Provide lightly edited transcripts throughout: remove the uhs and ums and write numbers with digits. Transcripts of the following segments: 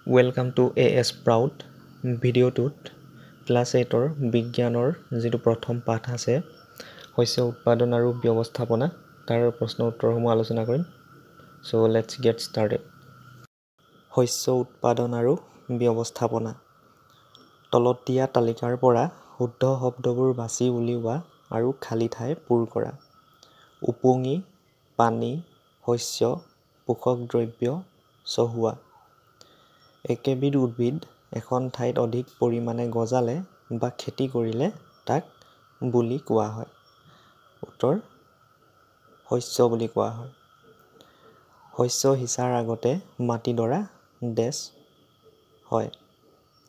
Welcome to AS Proud ভিডিঅ'টোত class 8ৰ বিজ্ঞানৰ যিটো প্ৰথম পাঠ আছে শস্য উৎপাদন আৰু ব্যৱস্থাপনা তাৰ প্ৰশ্ন উত্তৰসমূহ আলোচনা কৰিম। So let's get started. শস্য উৎপাদন আৰু ব্যৱস্থাপনা। তলত দিয়া তালিকাৰ পৰা শুদ্ধ শব্দবোৰ বাছি উলিওৱা আৰু খালী ঠাই পূৰ কৰা। উপঙি, পানী, শস্য, পোষক দ্ৰব্য, চহোৱা। একেবিধ উদ্ভিদ এখন ঠাইত অধিক পৰিমাণে গজালে বা খেতি কৰিলে তাক বুলি কোৱা হয়। উত্তৰ শস্য বুলি কোৱা হয়। শস্য সিঁচাৰ আগতে মাটিডৰা ডেছ হয়।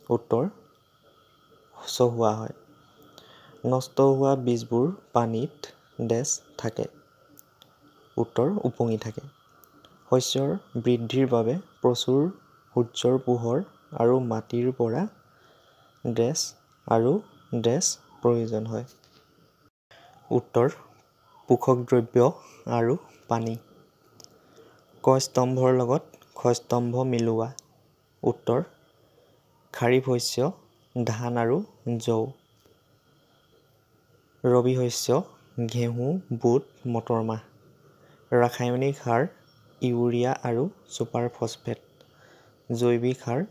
উত্তৰ চহোৱা হয়। নষ্ট হোৱা বীজবোৰ পানীত ডেছ থাকে। উত্তৰ উপঙি থাকে। শস্যৰ বৃদ্ধিৰ বাবে প্ৰচুৰ সূৰ্যৰ পোহৰ আৰু মাটিৰ পৰা ডেছ আৰু ডেছ প্ৰয়োজন হয়। উত্তৰ পোষক দ্ৰব্য আৰু পানী। ক স্তম্ভৰ লগত খ স্তম্ভ মিলোৱা। উত্তৰ খাৰিফ শস্য ধান আৰু জৌ। ৰবি শস্য ঘেঁহু, বুট, মটৰ মাহ। ৰাসায়নিক সাৰ ইউৰিয়া আৰু ছুপাৰ ফছফেট। জৈৱিক সাৰ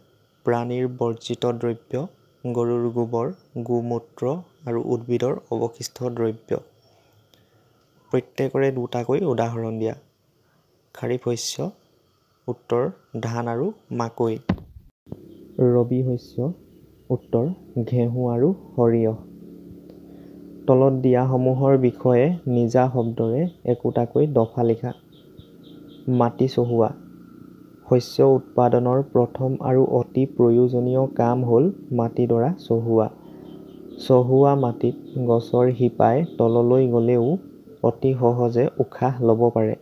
প্ৰাণীৰ বৰ্জিত দ্ৰব্য, গৰুৰ গোবৰ, গোমূত্ৰ আৰু উদ্ভিদৰ অৱশিষ্ট দ্ৰব্য। প্ৰত্যেকৰে দুটাকৈ উদাহৰণ দিয়া। খাৰিফ শস্য উত্তৰ ধান আৰু মাকৈ। ৰবি শস্য উত্তৰ ঘেঁহু আৰু সৰিয়হ। তলত দিয়াসমূহৰ বিষয়ে নিজা শব্দৰে একোটাকৈ দফা লিখা। মাটি চহোৱা। শস্য উৎপাদনৰ প্ৰথম আৰু অতি প্ৰয়োজনীয় কাম হ'ল মাটিডৰা চহোৱা। চহোৱা মাটিত গছৰ শিপাই তললৈ গ'লেও অতি সহজে উশাহ ল'ব পাৰে।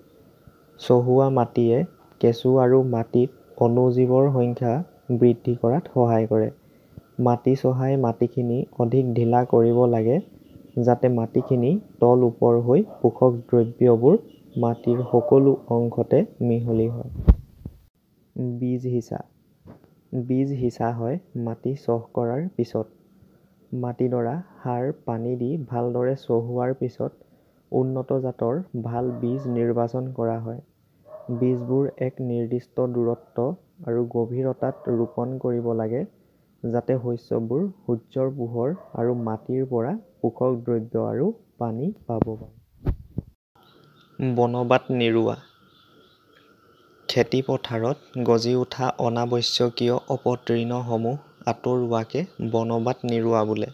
চহোৱা মাটিয়ে কেঁচু আৰু মাটিত অণুজীৱৰ সংখ্যা বৃদ্ধি কৰাত সহায় কৰে। মাটি চহাই মাটিখিনি অধিক ঢিলা কৰিব লাগে যাতে মাটিখিনি তল ওপৰ হৈ পোষক দ্ৰব্যবোৰ মাটিৰ সকলো অংশতে মিহলি হয়। বীজ সিঁচা। বীজ সিঁচা হয় মাটি চহ কৰাৰ পিছত। মাটিডৰা সাৰ পানী দি ভালদৰে চহোৱাৰ পিছত উন্নত জাতৰ ভাল বীজ নিৰ্বাচন কৰা হয়। বীজবোৰ এক নিৰ্দিষ্ট দূৰত্ব আৰু গভীৰতাত ৰোপণ কৰিব লাগে যাতে শস্যবোৰ সূৰ্যৰ পোহৰ আৰু মাটিৰ পৰা পোষক দ্ৰব্য আৰু পানী পাব পাৰে। বনবাত নিৰোৱা। খেতি পথাৰত গজি উঠা অনাৱশ্যকীয় অপতৃণসমূহ আঁতৰোৱাকে বনবাত নিৰোৱা বোলে।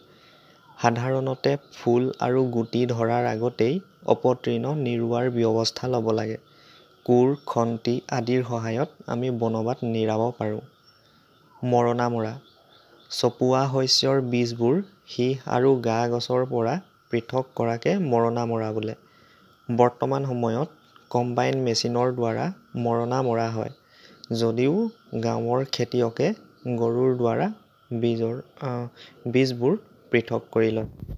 সাধাৰণতে ফুল আৰু গুটি ধৰাৰ আগতেই অপতৃণ নিৰোৱাৰ ব্যৱস্থা ল'ব লাগে। কোৰ, খন্তি আদিৰ সহায়ত আমি বনবাত নিৰাব পাৰোঁ। মৰণা মৰা। চপোৱা শস্যৰ বীজবোৰ সীহ আৰু গা গছৰ পৰা পৃথক কৰাকে মৰণা মৰা বোলে। বৰ্তমান সময়ত কম্বাইন মেচিনৰ দ্বাৰা মৰণা মৰা হয় যদিও গাঁৱৰ খেতিয়কে গৰুৰ দ্বাৰা বীজবোৰ পৃথক কৰি লয়।